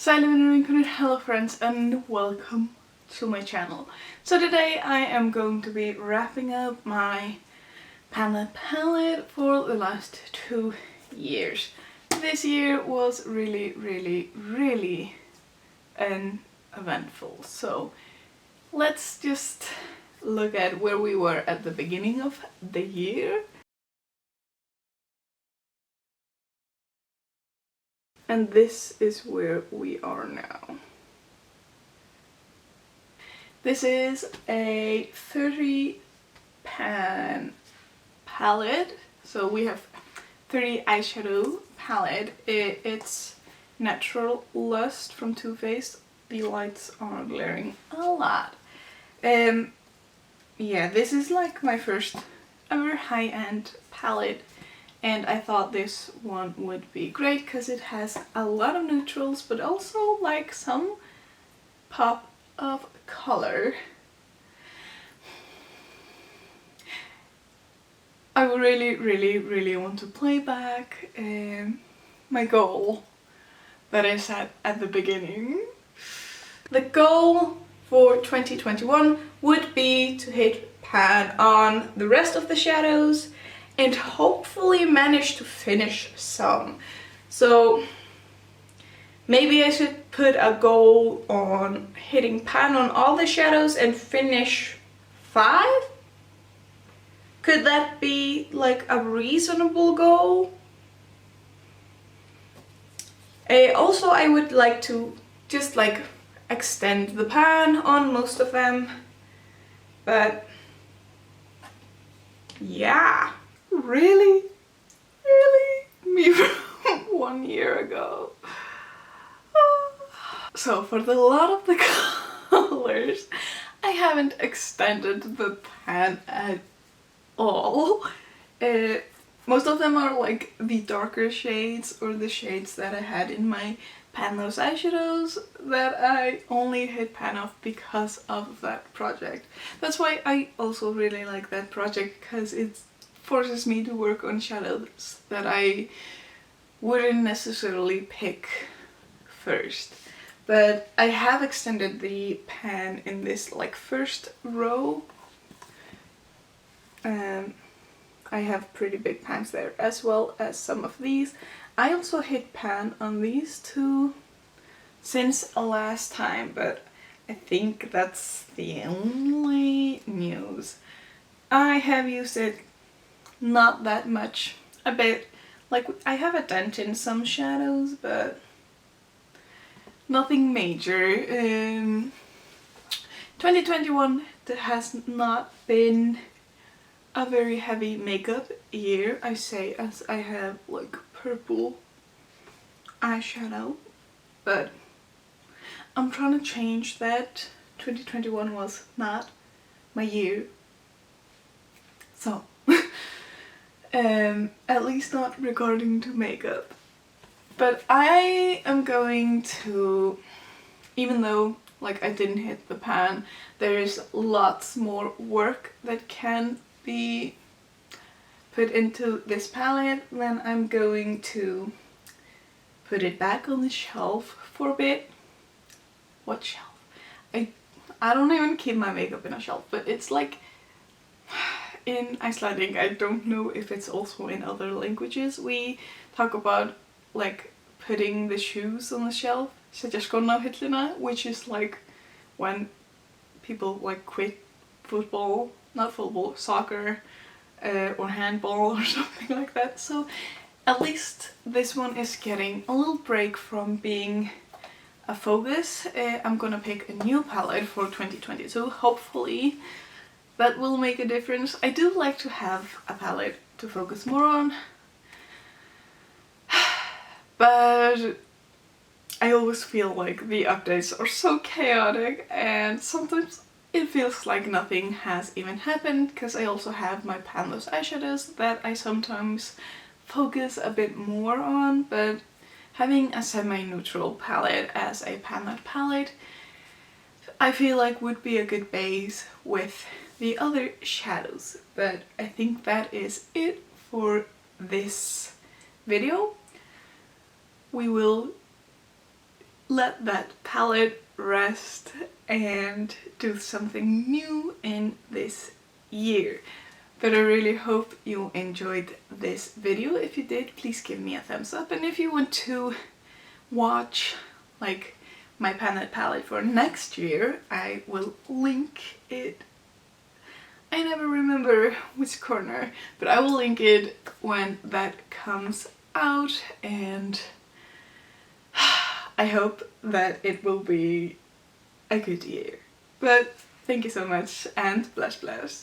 Hello friends and welcome to my channel. So today I am going to be wrapping up my palette for the last 2 years. This year was really eventful. So let's just look at where we were at the beginning of the year. And this is where we are now. This is a 30 pan palette. So we have 30 eyeshadow palette. It's Natural Lust from Too Faced. The lights are glaring a lot. Yeah, this is like my first ever high-end palette. And I thought this one would be great because it has a lot of neutrals but also like some pop of color. I really want to play back my goal that I set at the beginning. The goal for 2021 would be to hit pan on the rest of the shadows and hopefully manage to finish some. So maybe I should put a goal on hitting pan on all the shadows and finish 5? Could that be like a reasonable goal? Also, I would like to just like extend the pan on most of them, but yeah. Really? Me from 1 year ago. So for the lot of the colors, I haven't extended the pan at all. Most of them are like the darker shades or the shades that I had in my Panless eyeshadows that I only hit pan off because of that project. That's why I also really like that project, because it forces me to work on shadows that I wouldn't necessarily pick first. But I have extended the pan in this like first row. I have pretty big pans there as well as some of these. I also hit pan on these two since last time, but I think that's the only news. I have used it not that much, a bit. Like I have a dent in some shadows, but nothing major. 2021 has not been a very heavy makeup year, I say, as I have like purple eyeshadow, but I'm trying to change that. 2021 was not my year, so at least not regarding to makeup. But I am going to, even though like I didn't hit the pan, there is lots more work that can be put into this palette, then I'm going to put it back on the shelf for a bit. What shelf? I don't even keep my makeup in a shelf, but it's like in Icelandic. I don't know if it's also in other languages. We talk about like putting the shoes on the shelf, setja skóna á hilluna, which is like when people like quit football, not football, soccer or handball or something like that. So at least this one is getting a little break from being a focus. I'm gonna pick a new palette for 2022. Hopefully that will make a difference. I do like to have a palette to focus more on, but I always feel like the updates are so chaotic and sometimes it feels like nothing has even happened, because I also have my Panless eyeshadows that I sometimes focus a bit more on, but having a semi-neutral palette as a pan palette I feel like would be a good base with the other shadows. But I think that is it for this video. We will let that palette rest and do something new in this year. But I really hope you enjoyed this video. If you did, please give me a thumbs up, and if you want to watch like my palette for next year, I will link it. I never remember which corner, but I will link it when that comes out, and I hope that it will be a good year. But thank you so much, and bless bless.